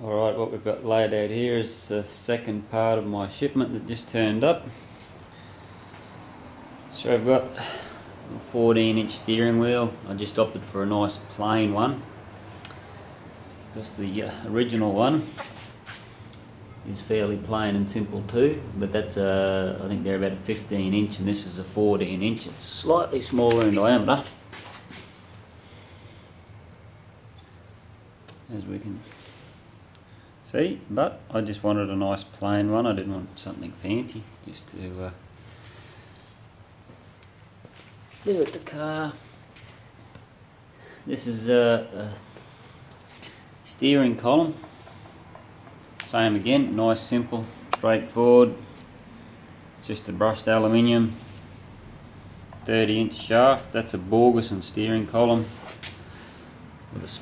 Alright, what we've got laid out here is the second part of my shipment that just turned up. So I've got a 14-inch steering wheel. I just opted for a nice plain one because the original one is fairly plain and simple too, but that's I think they're about a 15-inch and this is a 14-inch. It's slightly smaller in diameter, as we can see, but I just wanted a nice plain one. I didn't want something fancy, just to do with the car. This is a steering column. Same again, nice, simple, straightforward. It's just a brushed aluminium 30-inch shaft. That's a Borgeson steering column with a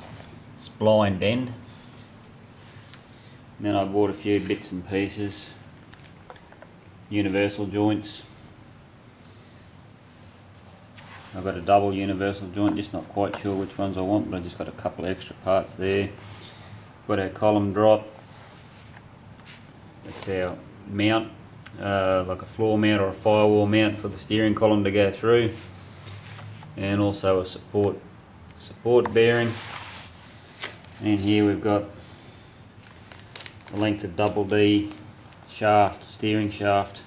splined end. And then I bought a few bits and pieces, universal joints. I've got a double universal joint, just not quite sure which ones I want, but I just got a couple of extra parts there. Got our column drop. That's our mount, like a floor mount or a firewall mount for the steering column to go through, and also a support bearing. And here we've got a length of double D shaft, steering shaft.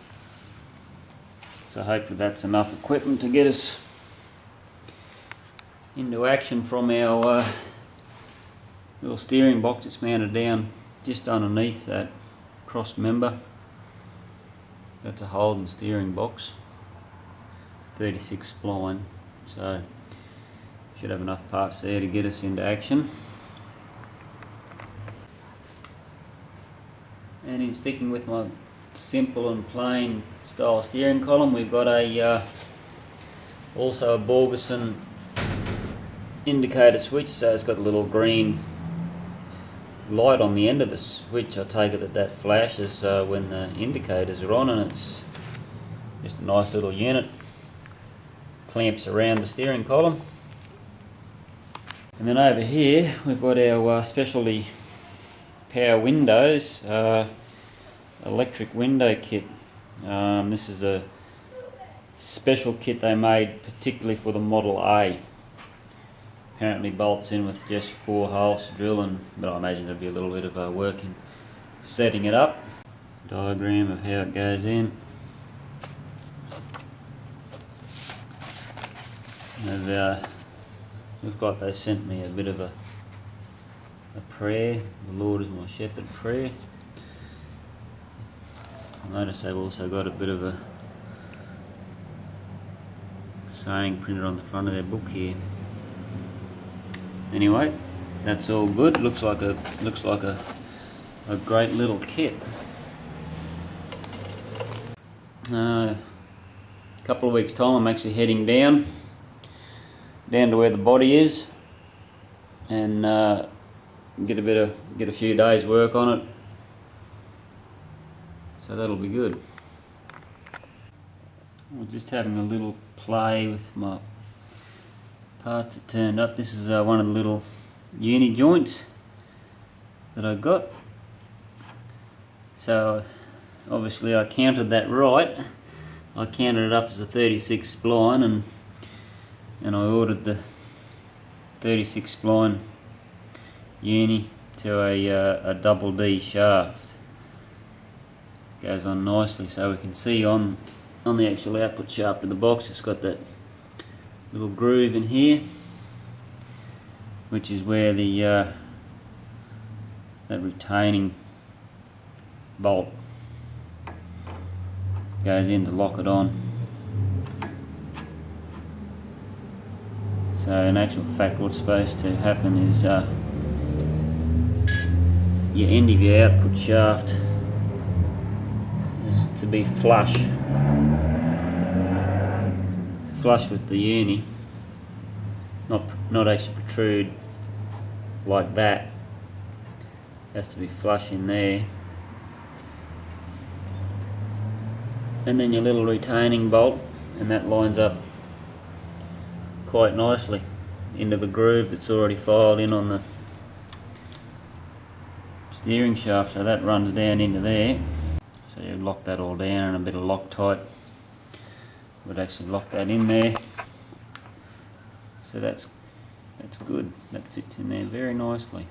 So hopefully that's enough equipment to get us into action from our little steering box. It's mounted down just underneath that cross member. That's a Holden steering box, 36 spline, so should have enough parts there to get us into action. And in sticking with my simple and plain style steering column, we've got a also a Borgeson indicator switch, so it's got a little green light on the end of the switch. I take it that flashes when the indicators are on, and it's just a nice little unit, clamps around the steering column. And then over here we've got our specialty power windows, electric window kit. This is a special kit they made particularly for the Model A. Apparently bolts in with just 4 holes to drill, but I imagine there'll be a little bit of work in setting it up. Diagram of how it goes in. And looks like they sent me a bit of a prayer. The Lord is my shepherd prayer. I notice they've also got a bit of a saying printed on the front of their book here. Anyway, that's all good. Looks like a great little kit. A couple of weeks' time, I'm actually heading down to where the body is, and get a few days' work on it. So that'll be good. I'm just having a little play with my parts that turned up. This is one of the little uni joints that I got. So obviously I counted that right. I counted it up as a 36 spline, and I ordered the 36 spline uni to a double D shaft. Goes on nicely, so we can see on the actual output shaft of the box, it's got that little groove in here, which is where the that retaining bolt goes in to lock it on. So in actual fact, what's supposed to happen is your end of your output shaft is to be flush with the uni, not actually protrude like that. It has to be flush in there, and then your little retaining bolt, and that lines up quite nicely into the groove that's already filed in on the steering shaft, so that runs down into there. So you lock that all down, and a bit of Loctite would actually lock that in there. So that's good. That fits in there very nicely.